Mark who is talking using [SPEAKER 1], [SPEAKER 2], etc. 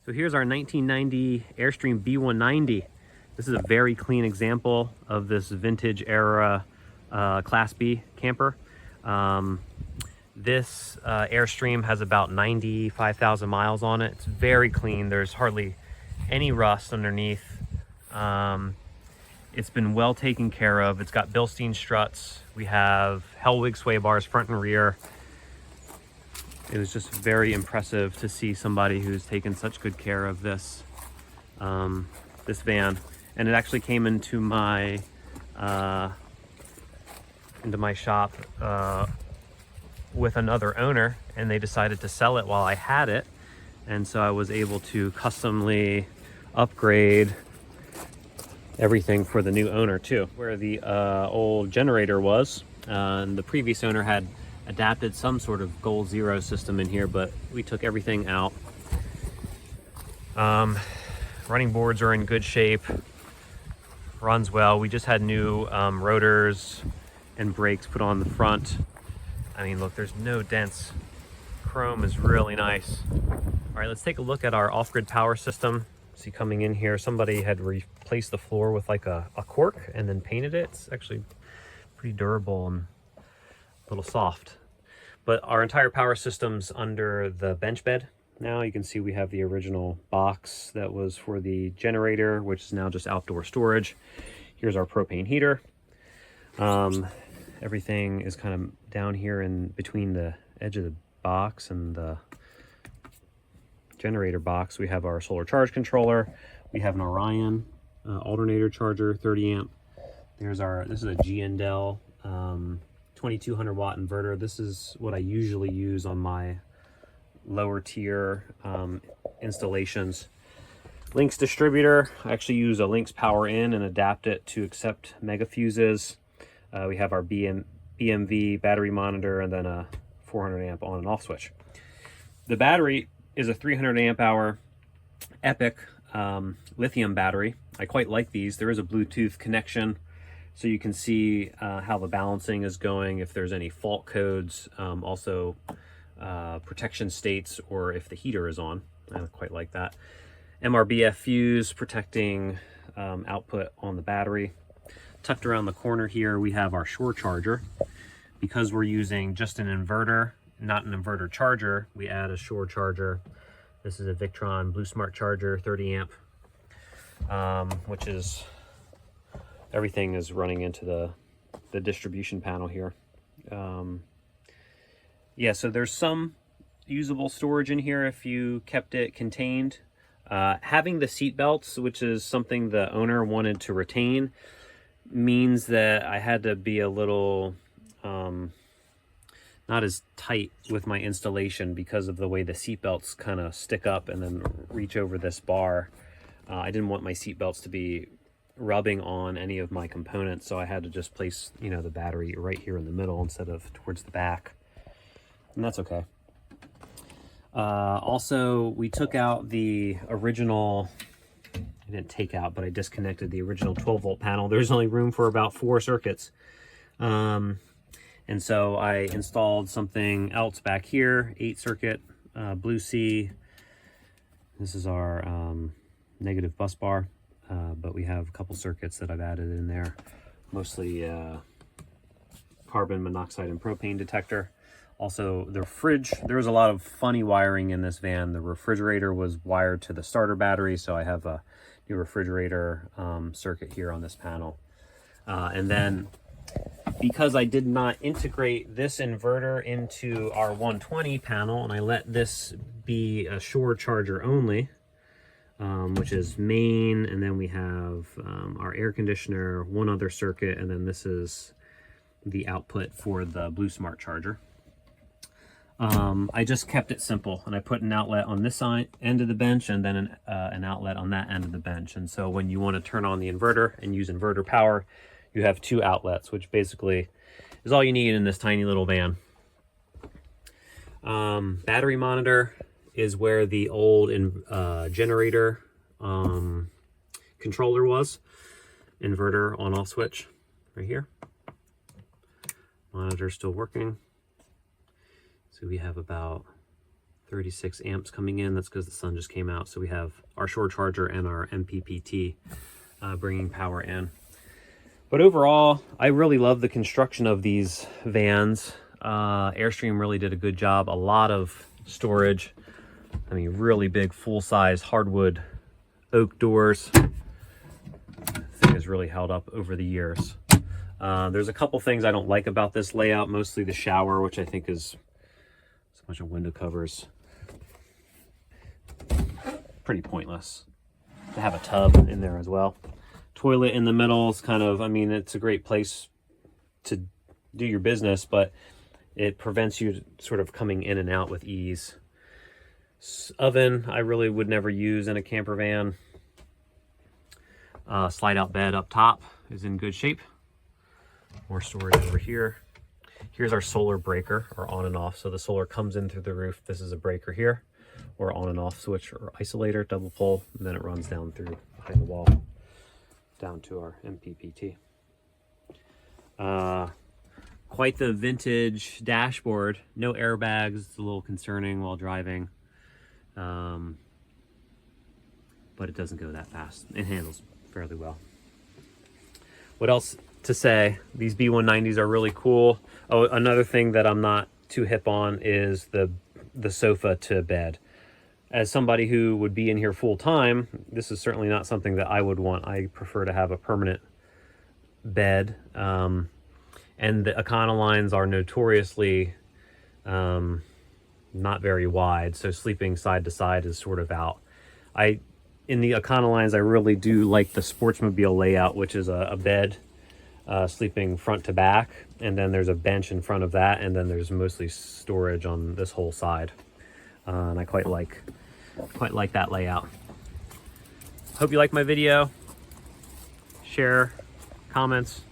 [SPEAKER 1] So here's our 1990 Airstream B190. This is a very clean example of this vintage era Class B camper. This Airstream has about 95,000 miles on it. It's very clean. There's hardly any rust underneath. It's been well taken care of. It's got Bilstein struts. We have Hellwig sway bars front and rear. It was just very impressive to see somebody who's taken such good care of this this van. And it actually came into my shop with another owner, and they decided to sell it while I had it, and so I was able to customly upgrade everything for the new owner too. Where the old generator was, and the previous owner had adapted some sort of Goal Zero system in here, but we took everything out. Running boards are in good shape, runs well. We just had new rotors and brakes put on the front. I mean, look, there's no dents. Chrome is really nice. All right, let's take a look at our off-grid power system. See, coming in here, somebody had replaced the floor with like a cork and then painted it. It's actually pretty durable and a little soft. But our entire power system's under the bench bed. Now you can see we have the original box that was for the generator, which is now just outdoor storage. Here's our propane heater. Everything is kind of down here in between the edge of the box and the generator box. We have our solar charge controller. We have an Orion alternator charger, 30 amp. This is a GNDL 2200 watt inverter. This is what I usually use on my lower tier installations. Lynx distributor. I actually use a Lynx power in and adapt it to accept mega fuses. We have our BMV battery monitor, and then a 400 amp on and off switch. The battery is a 300 amp hour Epic lithium battery. I quite like these. There is a Bluetooth connection, so you can see how the balancing is going, if there's any fault codes, also protection states, or if the heater is on. I quite like that. MRBF fuse protecting output on the battery. Tucked around the corner here, we have our shore charger. Because we're using just an inverter, not an inverter charger, we add a shore charger. This is a Victron Blue Smart charger, 30 amp, which is, everything is running into the distribution panel here. Yeah, so there's some usable storage in here if you kept it contained. Having the seat belts, which is something the owner wanted to retain, means that I had to be a little not as tight with my installation because of the way the seat belts kind of stick up and then reach over this bar. I didn't want my seat belts to be rubbing on any of my components, so I had to just place, you know, the battery right here in the middle instead of towards the back, and that's okay. Also, we took out the original, I didn't take out, but I disconnected the original 12 volt panel. There's only room for about 4 circuits. And so I installed something else back here, 8 circuit Blue C. This is our negative bus bar, but we have a couple circuits that I've added in there, mostly carbon monoxide and propane detector. Also, the fridge, there was a lot of funny wiring in this van. The refrigerator was wired to the starter battery, so I have a new refrigerator circuit here on this panel. And then, because I did not integrate this inverter into our 120 panel, and I let this be a shore charger only, which is main, and then we have our air conditioner, one other circuit, and then this is the output for the Blue Smart charger. I just kept it simple, and I put an outlet on this side end of the bench, and then an outlet on that end of the bench. And so when you want to turn on the inverter and use inverter power, you have 2 outlets, which basically is all you need in this tiny little van. Battery monitor is where the old generator controller was. Inverter on off switch right here. Monitor still working. So we have about 36 amps coming in. That's because the sun just came out. So we have our shore charger and our MPPT bringing power in. But overall, I really love the construction of these vans. Airstream really did a good job. A lot of storage. I mean, really big, full-size hardwood oak doors. The thing has really held up over the years. There's a couple things I don't like about this layout, mostly the shower, which I think is a bunch of window covers. Pretty pointless to have a tub in there as well. Toilet in the middle is kind of, I mean, it's a great place to do your business, but it prevents you sort of coming in and out with ease. Oven, I really would never use in a camper van. Slide out bed up top is in good shape. More storage over here. Here's our solar breaker, or on and off. So the solar comes in through the roof. This is a breaker here, or on and off switch or isolator, double pole, and then it runs down through behind the wall down to our MPPT. Quite the vintage dashboard. No airbags. It's a little concerning while driving, but it doesn't go that fast. It handles fairly well. What else to say? These B190s are really cool. Oh, another thing that I'm not too hip on is the sofa to bed. As somebody who would be in here full time, this is certainly not something that I would want. I prefer to have a permanent bed. And the Econolines are notoriously not very wide, so sleeping side to side is sort of out. In the Econolines, I really do like the Sportsmobile layout, which is a bed sleeping front to back, and then there's a bench in front of that, and then there's mostly storage on this whole side. And I quite like that layout. Hope you like my video. Share, comments.